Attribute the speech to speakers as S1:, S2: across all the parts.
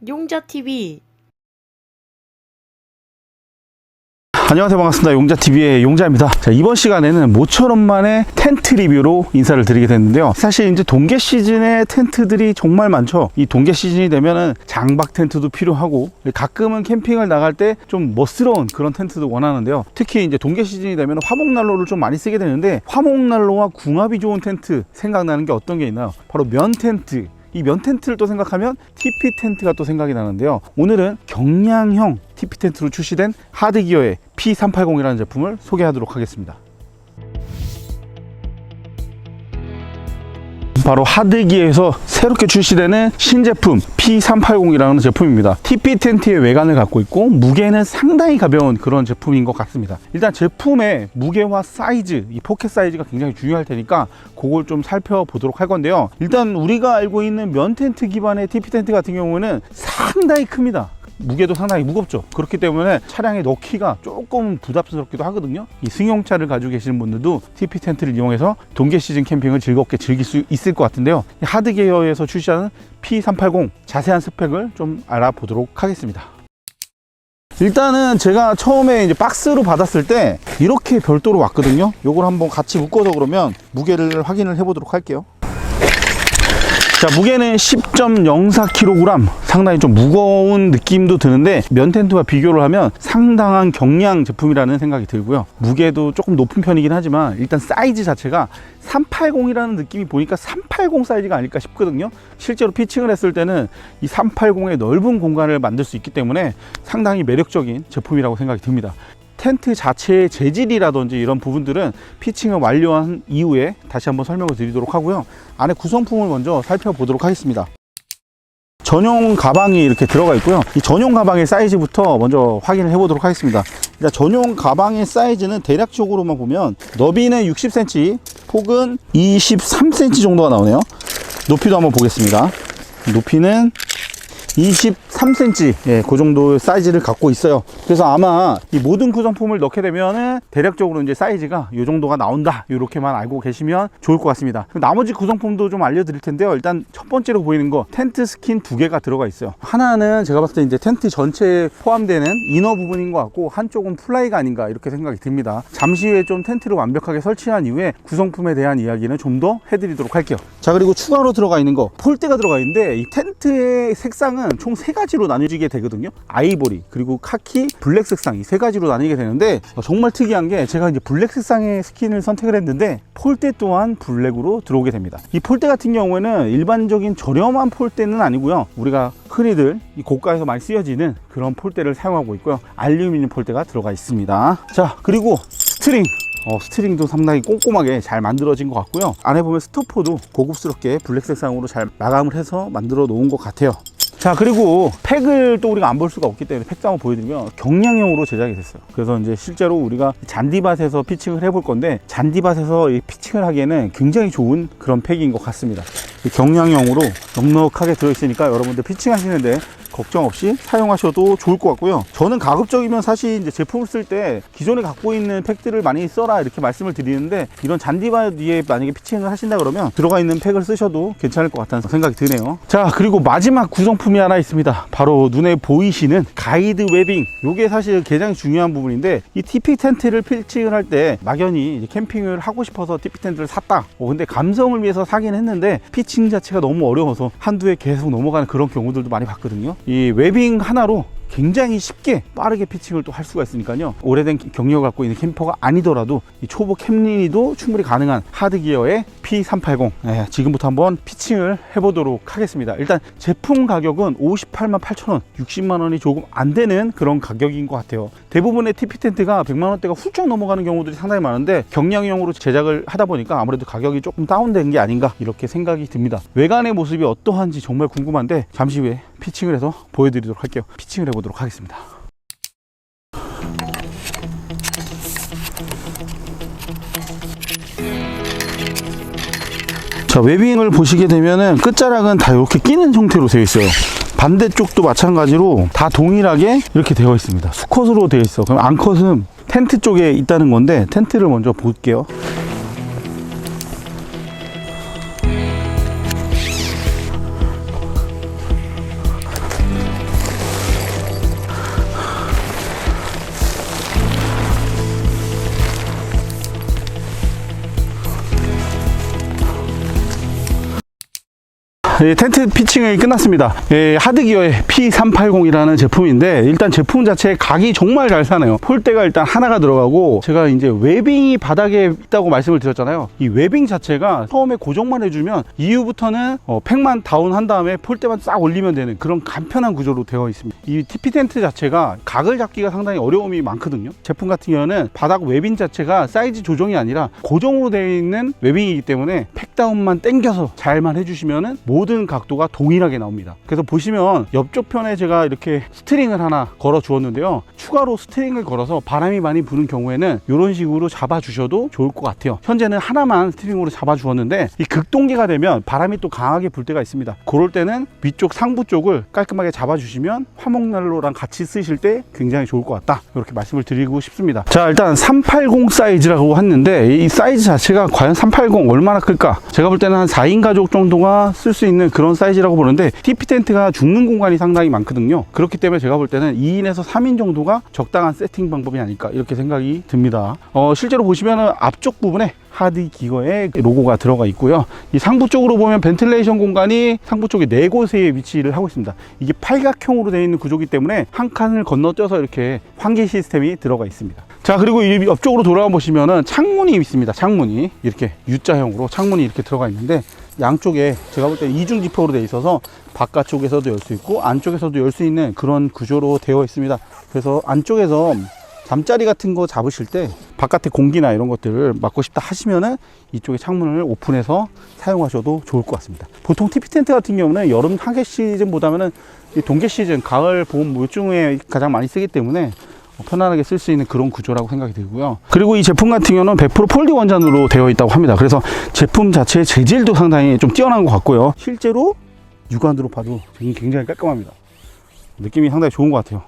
S1: 용자TV.
S2: 안녕하세요, 반갑습니다. 용자TV의 용자입니다. 자, 이번 시간에는 모처럼 만에 텐트 리뷰로 인사를 드리게 됐는데요. 사실 이제 동계 시즌에 텐트들이 정말 많죠. 이 동계 시즌이 되면은 장박 텐트도 필요하고, 가끔은 캠핑을 나갈 때 좀 멋스러운 그런 텐트도 원하는데요. 특히 이제 동계 시즌이 되면 화목난로를 좀 많이 쓰게 되는데, 화목난로와 궁합이 좋은 텐트 생각나는 게 어떤 게 있나요? 바로 면 텐트. 이 면 텐트를 또 생각하면 TP 텐트가 또 생각이 나는데요. 오늘은 경량형 TP 텐트로 출시된 하드기어의 P380이라는 제품을 소개하도록 하겠습니다. 바로 하드기어에서 새롭게 출시되는 신제품 P380이라는 제품입니다. TP 텐트의 외관을 갖고 있고 무게는 상당히 가벼운 그런 제품인 것 같습니다. 일단 제품의 무게와 사이즈, 이 포켓 사이즈가 굉장히 중요할 테니까 그걸 좀 살펴보도록 할 건데요. 일단 우리가 알고 있는 면 텐트 기반의 TP 텐트 같은 경우는 상당히 큽니다. 무게도 상당히 무겁죠. 그렇기 때문에 차량에 넣기가 조금 부담스럽기도 하거든요. 이 승용차를 가지고 계시는 분들도 TP 텐트를 이용해서 동계 시즌 캠핑을 즐겁게 즐길 수 있을 것 같은데요. 하드기어에서 출시하는 P380 자세한 스펙을 좀 알아보도록 하겠습니다. 일단은 제가 처음에 이제 박스로 받았을 때 이렇게 별도로 왔거든요. 요걸 한번 같이 묶어서 그러면 무게를 확인을 해 보도록 할게요. 자, 무게는 10.04kg, 상당히 좀 무거운 느낌도 드는데 면 텐트와 비교를 하면 상당한 경량 제품이라는 생각이 들고요. 무게도 조금 높은 편이긴 하지만 일단 사이즈 자체가 380이라는 느낌이 보니까 380 사이즈가 아닐까 싶거든요. 실제로 피칭을 했을 때는 이 380의 넓은 공간을 만들 수 있기 때문에 상당히 매력적인 제품이라고 생각이 듭니다. 텐트 자체의 재질이라든지 이런 부분들은 피칭을 완료한 이후에 다시 한번 설명을 드리도록 하고요. 안에 구성품을 먼저 살펴보도록 하겠습니다. 전용 가방이 이렇게 들어가 있고요. 이 전용 가방의 사이즈부터 먼저 확인을 해 보도록 하겠습니다. 일단 전용 가방의 사이즈는 대략적으로만 보면 너비는 60cm, 폭은 23cm 정도가 나오네요. 높이도 한번 보겠습니다. 높이는 23cm, 예, 그 정도 사이즈를 갖고 있어요. 그래서 아마 이 모든 구성품을 넣게 되면은 대략적으로 이제 사이즈가 이 정도가 나온다, 이렇게만 알고 계시면 좋을 것 같습니다. 나머지 구성품도 좀 알려드릴 텐데요. 일단 첫 번째로 보이는 거, 텐트 스킨 2개가 들어가 있어요. 하나는 제가 봤을 때 이제 텐트 전체에 포함되는 이너 부분인 것 같고, 한쪽은 플라이가 아닌가 이렇게 생각이 듭니다. 잠시 후에 좀 텐트를 완벽하게 설치한 이후에 구성품에 대한 이야기는 좀 더 해드리도록 할게요. 자, 그리고 추가로 들어가 있는 거, 폴대가 들어가 있는데 이 텐트의 색상은 총 3가지로 나뉘게 되거든요. 아이보리, 그리고 카키, 블랙 색상, 이 3가지로 나뉘게 되는데 정말 특이한 게, 제가 이제 블랙 색상의 스킨을 선택을 했는데 폴대 또한 블랙으로 들어오게 됩니다. 이 폴대 같은 경우에는 일반적인 저렴한 폴대는 아니고요. 우리가 흔히들 이 고가에서 많이 쓰여지는 그런 폴대를 사용하고 있고요. 알루미늄 폴대가 들어가 있습니다. 자, 그리고 스트링. 스트링도 상당히 꼼꼼하게 잘 만들어진 것 같고요. 안에 보면 스토퍼도 고급스럽게 블랙 색상으로 잘 마감을 해서 만들어 놓은 것 같아요. 자, 그리고 팩을 또 우리가 안 볼 수가 없기 때문에 팩도 한번 보여드리면 경량형으로 제작이 됐어요. 그래서 이제 실제로 우리가 잔디밭에서 피칭을 해볼 건데, 잔디밭에서 이 피칭을 하기에는 굉장히 좋은 그런 팩인 것 같습니다. 경량형으로 넉넉하게 들어있으니까 여러분들 피칭 하시는데 걱정 없이 사용하셔도 좋을 것 같고요. 저는 가급적이면 사실 이제 제품을 쓸 때 기존에 갖고 있는 팩들을 많이 써라 이렇게 말씀을 드리는데, 이런 잔디밭 위에 만약에 피칭을 하신다 그러면 들어가 있는 팩을 쓰셔도 괜찮을 것 같다는 생각이 드네요. 자, 그리고 마지막 구성품이 하나 있습니다. 바로 눈에 보이시는 가이드 웨빙. 이게 사실 굉장히 중요한 부분인데, 이 TP 텐트를 피칭을 할 때 막연히 이제 캠핑을 하고 싶어서 TP 텐트를 샀다, 근데 감성을 위해서 사긴 했는데 피칭 자체가 너무 어려워서 한두 해 계속 넘어가는 그런 경우들도 많이 봤거든요. 이 웨빙 하나로 굉장히 쉽게 빠르게 피칭을 또 할 수가 있으니까요. 오래된 경력을 갖고 있는 캠퍼가 아니더라도 이 초보 캠린이도 충분히 가능한 하드기어의 P380, 지금부터 한번 피칭을 해보도록 하겠습니다. 일단 제품 가격은 588,000원, 60만원이 조금 안 되는 그런 가격인 것 같아요. 대부분의 TP 텐트가 100만원대가 훌쩍 넘어가는 경우들이 상당히 많은데, 경량형으로 제작을 하다 보니까 아무래도 가격이 조금 다운된 게 아닌가 이렇게 생각이 듭니다. 외관의 모습이 어떠한지 정말 궁금한데 잠시 후에 피칭을 해서 보여드리도록 할게요. 피칭을 해보도록 하겠습니다. 자, 웨빙을 보시게 되면은 끝자락은 다 이렇게 끼는 형태로 되어 있어요. 반대쪽도 마찬가지로 다 동일하게 이렇게 되어 있습니다. 수컷으로 되어 있어. 그럼 암컷은 텐트 쪽에 있다는 건데, 텐트를 먼저 볼게요. 텐트 피칭이 끝났습니다. 하드기어의 P380이라는 제품인데 일단 제품 자체의 각이 정말 잘 사네요. 폴대가 일단 하나가 들어가고 제가 이제 웨빙이 바닥에 있다고 말씀을 드렸잖아요. 이 웨빙 자체가 처음에 고정만 해주면 이후부터는 팩만 다운한 다음에 폴대만 싹 올리면 되는 그런 간편한 구조로 되어 있습니다. 이 TP 텐트 자체가 각을 잡기가 상당히 어려움이 많거든요. 제품 같은 경우는 바닥 웨빙 자체가 사이즈 조정이 아니라 고정으로 되어 있는 웨빙이기 때문에 팩다운만 당겨서 잘만 해주시면 모든 각도가 동일하게 나옵니다. 그래서 보시면 옆쪽 편에 제가 이렇게 스트링을 하나 걸어 주었는데요. 추가로 스트링을 걸어서 바람이 많이 부는 경우에는 이런 식으로 잡아 주셔도 좋을 것 같아요. 현재는 하나만 스트링으로 잡아 주었는데 이 극동기가 되면 바람이 또 강하게 불 때가 있습니다. 그럴 때는 위쪽 상부 쪽을 깔끔하게 잡아 주시면 화목난로랑 같이 쓰실 때 굉장히 좋을 것 같다, 이렇게 말씀을 드리고 싶습니다. 자, 일단 380 사이즈라고 했는데 이 사이즈 자체가 과연 380 얼마나 클까? 제가 볼 때는 한 4인 가족 정도가 쓸 수 있는 그런 사이즈라고 보는데 TP 텐트가 죽는 공간이 상당히 많거든요. 그렇기 때문에 제가 볼 때는 2인에서 3인 정도가 적당한 세팅 방법이 아닐까, 이렇게 생각이 듭니다. 실제로 보시면은 앞쪽 부분에 하드기어의 로고가 들어가 있고요. 이 상부 쪽으로 보면 벤틸레이션 공간이 상부 쪽에 4곳에 위치를 하고 있습니다. 이게 팔각형으로 되어 있는 구조이기 때문에 한 칸을 건너뛰어서 이렇게 환기 시스템이 들어가 있습니다. 자, 그리고 이 옆쪽으로 돌아가 보시면은 창문이 있습니다. 창문이 이렇게 U자형으로 창문이 이렇게 들어가 있는데 양쪽에 제가 볼 때 이중 지퍼로 되어 있어서 바깥쪽에서도 열 수 있고 안쪽에서도 열 수 있는 그런 구조로 되어 있습니다. 그래서 안쪽에서 잠자리 같은 거 잡으실 때 바깥에 공기나 이런 것들을 막고 싶다 하시면은 이쪽에 창문을 오픈해서 사용하셔도 좋을 것 같습니다. 보통 TP 텐트 같은 경우는 여름 하계 시즌보다는 동계 시즌, 가을, 봄, 요쯤에 가장 많이 쓰기 때문에 편안하게 쓸 수 있는 그런 구조라고 생각이 들고요. 그리고 이 제품 같은 경우는 100% 폴리 원단으로 되어 있다고 합니다. 그래서 제품 자체의 재질도 상당히 좀 뛰어난 것 같고요. 실제로 육안으로 봐도 굉장히 깔끔합니다. 느낌이 상당히 좋은 것 같아요.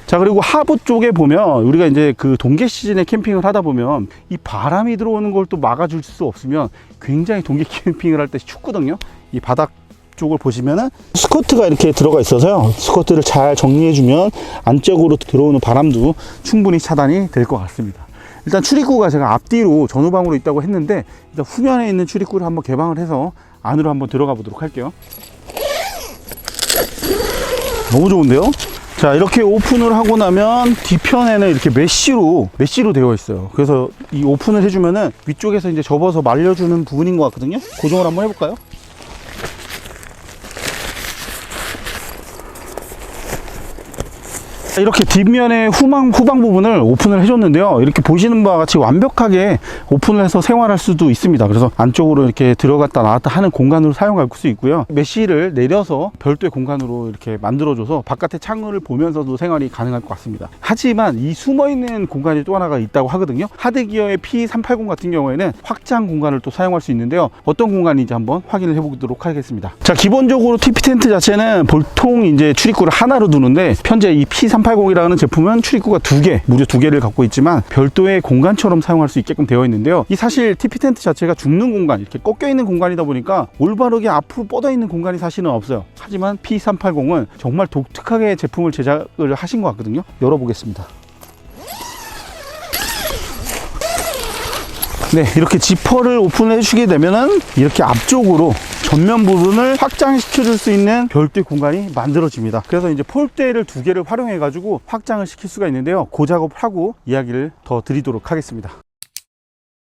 S2: 자, 그리고 하부 쪽에 보면 우리가 이제 그 동계 시즌에 캠핑을 하다 보면 이 바람이 들어오는 걸 또 막아줄 수 없으면 굉장히 동계 캠핑을 할 때 춥거든요. 이 바닥 쪽을 보시면은 스커트가 이렇게 들어가 있어서요. 스커트를 잘 정리해주면 안쪽으로 들어오는 바람도 충분히 차단이 될 것 같습니다. 일단 출입구가 제가 앞뒤로 전후방으로 있다고 했는데 일단 후면에 있는 출입구를 한번 개방을 해서 안으로 한번 들어가 보도록 할게요. 너무 좋은데요? 자, 이렇게 오픈을 하고 나면 뒤편에는 이렇게 메쉬로 되어 있어요. 그래서 이 오픈을 해주면은 위쪽에서 이제 접어서 말려주는 부분인 것 같거든요. 고정을 한번 해볼까요? 이렇게 뒷면의 후방 부분을 오픈을 해줬는데요. 이렇게 보시는 바와 같이 완벽하게 오픈을 해서 생활할 수도 있습니다. 그래서 안쪽으로 이렇게 들어갔다 나왔다 하는 공간으로 사용할 수 있고요. 메쉬를 내려서 별도의 공간으로 이렇게 만들어줘서 바깥의 창문을 보면서도 생활이 가능할 것 같습니다. 하지만 이 숨어있는 공간이 또 하나가 있다고 하거든요. 하드기어의 P380 같은 경우에는 확장 공간을 또 사용할 수 있는데요. 어떤 공간인지 한번 확인을 해보도록 하겠습니다. 자, 기본적으로 TP 텐트 자체는 보통 이제 출입구를 하나로 두는데 현재 이 P380이라는 제품은 출입구가 2개, 무려 2개를 갖고 있지만 별도의 공간처럼 사용할 수 있게끔 되어 있는데요. 이 사실 TP 텐트 자체가 죽는 공간, 이렇게 꺾여 있는 공간이다 보니까 올바르게 앞으로 뻗어 있는 공간이 사실은 없어요. 하지만 P380은 정말 독특하게 제품을 제작을 하신 것 같거든요. 열어보겠습니다. 네, 이렇게 지퍼를 오픈해 주시게 되면은 이렇게 앞쪽으로 전면 부분을 확장시켜 줄 수 있는 별도의 공간이 만들어집니다. 그래서 이제 폴대를 2개를 활용해 가지고 확장을 시킬 수가 있는데요. 그 작업을 하고 이야기를 더 드리도록 하겠습니다.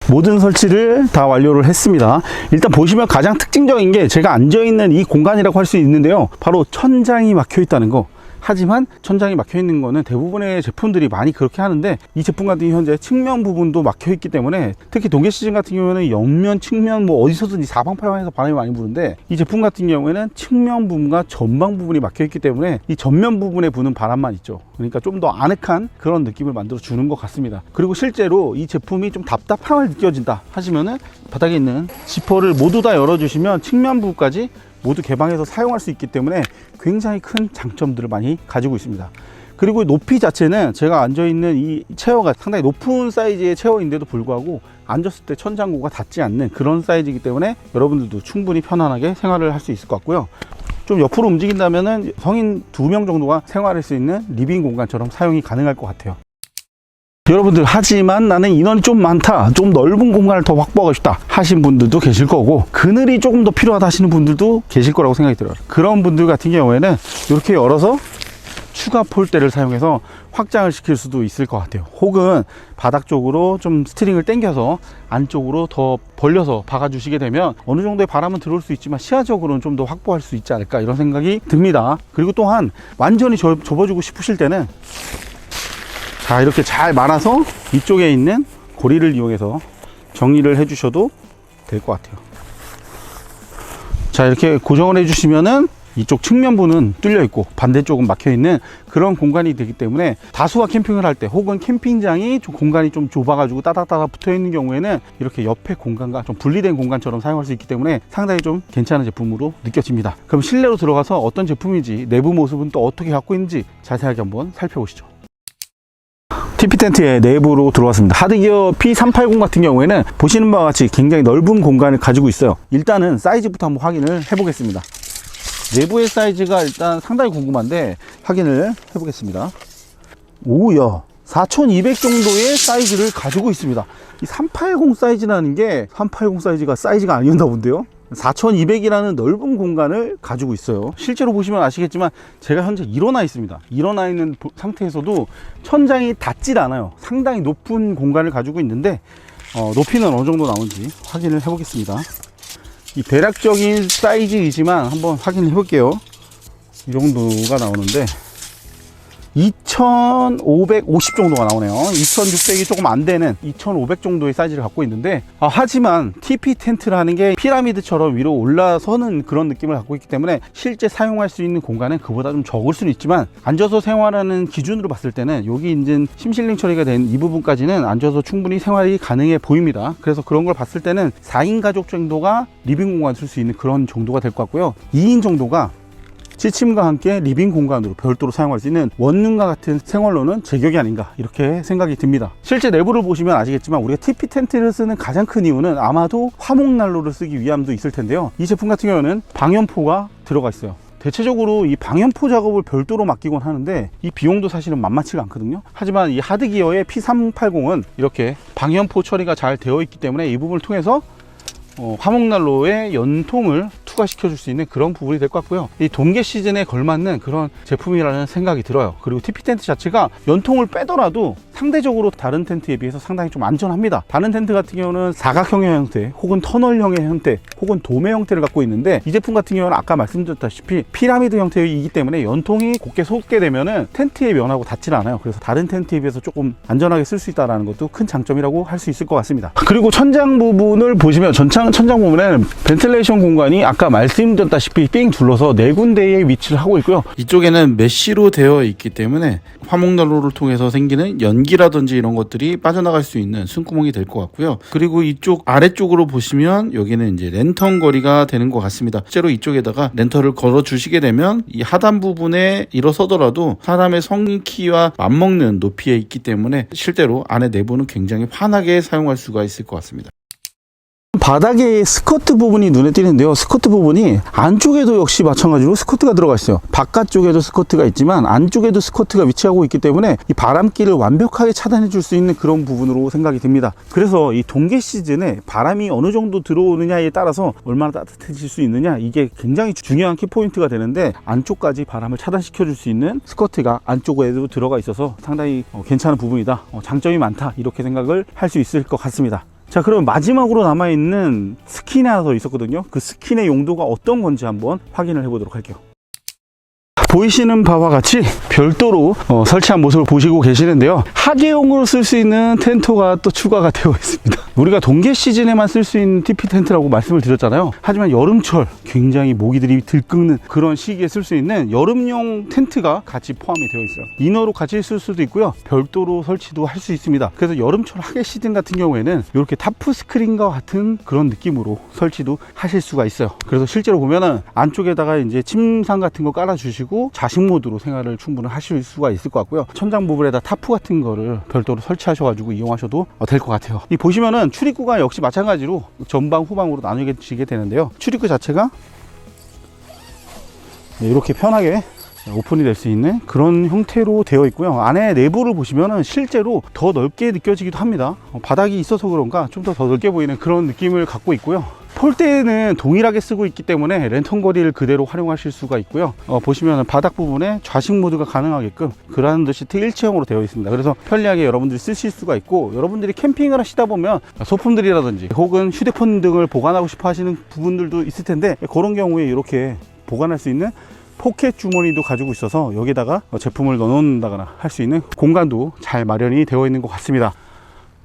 S2: 모든 설치를 다 완료를 했습니다. 일단 보시면 가장 특징적인 게 제가 앉아있는 이 공간이라고 할 수 있는데요. 바로 천장이 막혀 있다는 거. 하지만 천장이 막혀 있는 거는 대부분의 제품들이 많이 그렇게 하는데 이 제품 같은 경우 현재 측면 부분도 막혀 있기 때문에 특히 동계 시즌 같은 경우에는 옆면, 측면 뭐 어디서든지 사방팔방에서 바람이 많이 부는데 이 제품 같은 경우에는 측면 부분과 전방 부분이 막혀 있기 때문에 이 전면 부분에 부는 바람만 있죠. 그러니까 좀 더 아늑한 그런 느낌을 만들어 주는 것 같습니다. 그리고 실제로 이 제품이 좀 답답함을 느껴진다 하시면은 바닥에 있는 지퍼를 모두 다 열어주시면 측면 부분까지 모두 개방해서 사용할 수 있기 때문에 굉장히 큰 장점들을 많이 가지고 있습니다. 그리고 높이 자체는 제가 앉아있는 이 체어가 상당히 높은 사이즈의 체어인데도 불구하고 앉았을 때 천장고가 닿지 않는 그런 사이즈이기 때문에 여러분들도 충분히 편안하게 생활을 할 수 있을 것 같고요. 좀 옆으로 움직인다면은 성인 2명 정도가 생활할 수 있는 리빙 공간처럼 사용이 가능할 것 같아요. 여러분들, 하지만 나는 인원이 좀 많다, 좀 넓은 공간을 더 확보하고 싶다 하신 분들도 계실 거고, 그늘이 조금 더 필요하다 하시는 분들도 계실 거라고 생각이 들어요. 그런 분들 같은 경우에는 이렇게 열어서 추가 폴대를 사용해서 확장을 시킬 수도 있을 것 같아요. 혹은 바닥 쪽으로 좀 스트링을 당겨서 안쪽으로 더 벌려서 박아 주시게 되면 어느 정도의 바람은 들어올 수 있지만 시야적으로는 좀 더 확보할 수 있지 않을까, 이런 생각이 듭니다. 그리고 또한 완전히 접어주고 싶으실 때는 자, 이렇게 잘 말아서 이쪽에 있는 고리를 이용해서 정리를 해 주셔도 될 것 같아요. 자, 이렇게 고정을 해 주시면은 이쪽 측면부는 뚫려 있고 반대쪽은 막혀 있는 그런 공간이 되기 때문에 다수와 캠핑을 할 때, 혹은 캠핑장이 좀 공간이 좀 좁아 가지고 따닥따닥 붙어 있는 경우에는 이렇게 옆에 공간과 좀 분리된 공간처럼 사용할 수 있기 때문에 상당히 좀 괜찮은 제품으로 느껴집니다. 그럼 실내로 들어가서 어떤 제품인지, 내부 모습은 또 어떻게 갖고 있는지 자세하게 한번 살펴보시죠. TP 텐트의 내부로 들어왔습니다. 하드기어 P380 같은 경우에는 보시는 바와 같이 굉장히 넓은 공간을 가지고 있어요. 일단은 사이즈부터 한번 확인을 해 보겠습니다. 내부의 사이즈가 일단 상당히 궁금한데 확인을 해 보겠습니다. 오야, 4200 정도의 사이즈를 가지고 있습니다. 이 380 사이즈라는 게 380 사이즈가 아니었나 본데요. 4200이라는 넓은 공간을 가지고 있어요. 실제로 보시면 아시겠지만 제가 현재 일어나 있습니다. 일어나 있는 상태에서도 천장이 닿질 않아요. 상당히 높은 공간을 가지고 있는데 높이는 어느 정도 나오는지 확인을 해 보겠습니다. 이 대략적인 사이즈이지만 한번 확인해 볼게요. 이 정도가 나오는데 2550 정도가 나오네요. 2600이 조금 안 되는 2500 정도의 사이즈를 갖고 있는데, 하지만 TP 텐트라는 게 피라미드처럼 위로 올라서는 그런 느낌을 갖고 있기 때문에 실제 사용할 수 있는 공간은 그보다 좀 적을 수는 있지만, 앉아서 생활하는 기준으로 봤을 때는 여기 이제 심실링 처리가 된 이 부분까지는 앉아서 충분히 생활이 가능해 보입니다. 그래서 그런 걸 봤을 때는 4인 가족 정도가 리빙 공간 쓸 수 있는 그런 정도가 될 것 같고요. 2인 정도가 시침과 함께 리빙 공간으로 별도로 사용할 수 있는 원룸과 같은 생활로는 제격이 아닌가, 이렇게 생각이 듭니다. 실제 내부를 보시면 아시겠지만 우리가 TP 텐트를 쓰는 가장 큰 이유는 아마도 화목난로를 쓰기 위함도 있을 텐데요. 이 제품 같은 경우는 방염포가 들어가 있어요. 대체적으로 이 방염포 작업을 별도로 맡기곤 하는데 이 비용도 사실은 만만치가 않거든요. 하지만 이 하드기어의 P380은 이렇게 방염포 처리가 잘 되어 있기 때문에 이 부분을 통해서 화목난로에 연통을 투과시켜 줄 수 있는 그런 부분이 될 것 같고요. 이 동계 시즌에 걸맞는 그런 제품이라는 생각이 들어요. 그리고 TP 텐트 자체가 연통을 빼더라도 상대적으로 다른 텐트에 비해서 상당히 좀 안전합니다. 다른 텐트 같은 경우는 사각형의 형태, 혹은 터널형의 형태, 혹은 도매 형태를 갖고 있는데 이 제품 같은 경우는 아까 말씀드렸다시피 피라미드 형태이기 때문에 연통이 곧게 솟게 되면은 텐트에 면하고 닿질 않아요. 그래서 다른 텐트에 비해서 조금 안전하게 쓸 수 있다는 것도 큰 장점이라고 할 수 있을 것 같습니다. 그리고 천장 부분을 보시면 천장 부분에는 벤틸레이션 공간이 아까 말씀드렸다시피 삥 둘러서 4군데에 위치를 하고 있고요.
S1: 이쪽에는 메쉬로 되어 있기 때문에 화목난로를 통해서 생기는 연기라든지 이런 것들이 빠져나갈 수 있는 숨구멍이 될 것 같고요. 그리고 이쪽 아래쪽으로 보시면 여기는 이제 랜턴 거리가 되는 것 같습니다. 실제로 이쪽에다가 랜턴을 걸어 주시게 되면 이 하단 부분에 일어서더라도 사람의 성키와 맞먹는 높이에 있기 때문에 실제로 안에 내부는 굉장히 환하게 사용할 수가 있을 것 같습니다.
S2: 바닥에 스커트 부분이 눈에 띄는데요. 스커트 부분이 안쪽에도 역시 마찬가지로 스커트가 들어가 있어요. 바깥쪽에도 스커트가 있지만 안쪽에도 스커트가 위치하고 있기 때문에 이 바람길을 완벽하게 차단해 줄 수 있는 그런 부분으로 생각이 듭니다. 그래서 이 동계 시즌에 바람이 어느 정도 들어오느냐에 따라서 얼마나 따뜻해질 수 있느냐, 이게 굉장히 중요한 키포인트가 되는데, 안쪽까지 바람을 차단시켜 줄 수 있는 스커트가 안쪽에도 들어가 있어서 상당히 괜찮은 부분이다, 장점이 많다, 이렇게 생각을 할 수 있을 것 같습니다. 자, 그럼 마지막으로 남아있는 스킨이 하나 더 있었거든요. 그 스킨의 용도가 어떤 건지 한번 확인을 해보도록 할게요. 보이시는 바와 같이 별도로 설치한 모습을 보시고 계시는데요. 하계용으로 쓸 수 있는 텐트가 또 추가가 되어 있습니다. 우리가 동계 시즌에만 쓸 수 있는 TP 텐트라고 말씀을 드렸잖아요. 하지만 여름철 굉장히 모기들이 들끓는 그런 시기에 쓸 수 있는 여름용 텐트가 같이 포함이 되어 있어요. 이너로 같이 쓸 수도 있고요, 별도로 설치도 할 수 있습니다. 그래서 여름철 하계 시즌 같은 경우에는 이렇게 타프 스크린과 같은 그런 느낌으로 설치도 하실 수가 있어요. 그래서 실제로 보면은 안쪽에다가 이제 침상 같은 거 깔아 주시고 자식 모드로 생활을 충분히 하실 수가 있을 것 같고요. 천장 부분에다 타프 같은 거를 별도로 설치하셔가지고 이용하셔도 될 것 같아요. 이 보시면은 출입구가 역시 마찬가지로 전방 후방으로 나뉘게 되는데요. 출입구 자체가 이렇게 편하게 오픈이 될 수 있는 그런 형태로 되어 있고요. 안에 내부를 보시면은 실제로 더 넓게 느껴지기도 합니다. 바닥이 있어서 그런가 좀 더 넓게 보이는 그런 느낌을 갖고 있고요. 폴대는 동일하게 쓰고 있기 때문에 랜턴 거리를 그대로 활용하실 수가 있고요. 보시면 바닥 부분에 좌식 모드가 가능하게끔 그라운드 시트 일체형으로 되어 있습니다. 그래서 편리하게 여러분들이 쓰실 수가 있고, 여러분들이 캠핑을 하시다 보면 소품들이라든지 혹은 휴대폰 등을 보관하고 싶어 하시는 부분들도 있을 텐데, 그런 경우에 이렇게 보관할 수 있는 포켓 주머니도 가지고 있어서 여기다가 제품을 넣어놓는다거나 할 수 있는 공간도 잘 마련이 되어 있는 것 같습니다.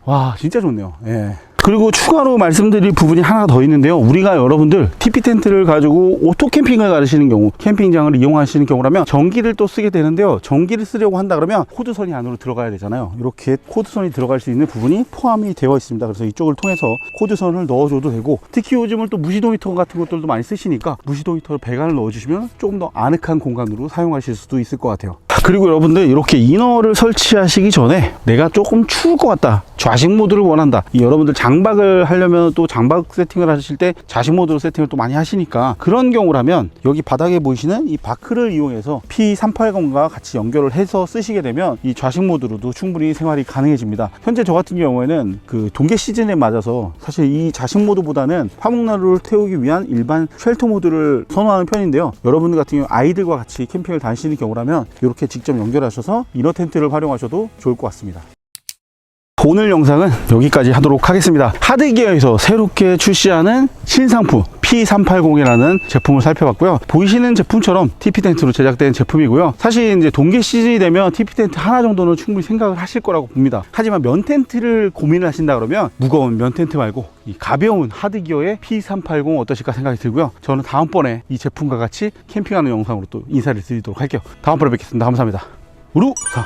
S2: 와, 진짜 좋네요. 예. 그리고 추가로 말씀드릴 부분이 하나 더 있는데요. 우리가 여러분들 TP 텐트를 가지고 오토 캠핑을 가시는 경우, 캠핑장을 이용하시는 경우라면 전기를 또 쓰게 되는데요. 전기를 쓰려고 한다 그러면 코드선이 안으로 들어가야 되잖아요. 이렇게 코드선이 들어갈 수 있는 부분이 포함이 되어 있습니다. 그래서 이쪽을 통해서 코드선을 넣어줘도 되고, 특히 요즘은 또 무시동 히터 같은 것들도 많이 쓰시니까 무시동 히터 배관을 넣어주시면 조금 더 아늑한 공간으로 사용하실 수도 있을 것 같아요. 그리고 여러분들 이렇게 이너를 설치하시기 전에 내가 조금 추울 것 같다, 좌식 모드를 원한다, 여러분들 장박을 하려면 또 장박 세팅을 하실 때 좌식 모드로 세팅을 또 많이 하시니까, 그런 경우라면 여기 바닥에 보이시는 이 바크를 이용해서 P380과 같이 연결을 해서 쓰시게 되면 이 좌식 모드로도 충분히 생활이 가능해집니다. 현재 저 같은 경우에는 그 동계 시즌에 맞아서 사실 이 좌식 모드보다는 화목난로를 태우기 위한 일반 쉘터 모드를 선호하는 편인데요. 여러분들 같은 경우 아이들과 같이 캠핑을 다니시는 경우라면 이렇게 직접 연결하셔서 이너 텐트를 활용하셔도 좋을 것 같습니다. 오늘 영상은 여기까지 하도록 하겠습니다. 하드기어에서 새롭게 출시하는 신상품 P380이라는 제품을 살펴봤고요. 보이시는 제품처럼 TP 텐트로 제작된 제품이고요. 사실 이제 동계 시즌이 되면 TP 텐트 하나 정도는 충분히 생각을 하실 거라고 봅니다. 하지만 면 텐트를 고민을 하신다 그러면 무거운 면 텐트 말고 이 가벼운 하드기어의 P380 어떠실까 생각이 들고요. 저는 다음번에 이 제품과 같이 캠핑하는 영상으로 또 인사를 드리도록 할게요. 다음번에 뵙겠습니다. 감사합니다. 우루사.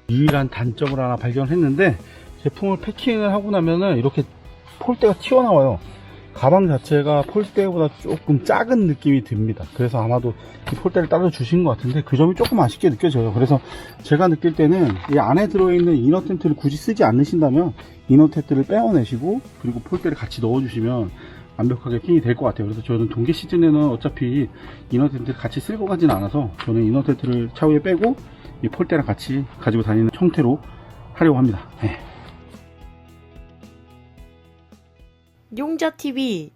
S2: 유일한 단점을 하나 발견했는데, 제품을 패킹을 하고 나면은 이렇게 폴대가 튀어나와요. 가방 자체가 폴대보다 조금 작은 느낌이 듭니다. 그래서 아마도 이 폴대를 따로 주신 것 같은데 그 점이 조금 아쉽게 느껴져요. 그래서 제가 느낄 때는 이 안에 들어있는 이너 텐트를 굳이 쓰지 않으신다면 이너 텐트를 빼어내시고 그리고 폴대를 같이 넣어주시면 완벽하게 핑이 될 것 같아요. 그래서 저는 동계 시즌에는 어차피 이너 텐트를 같이 쓸고 가진 않아서 저는 이너 텐트를 차후에 빼고 이 폴대랑 같이 가지고 다니는 형태로 하려고 합니다. 네.
S3: 용자TV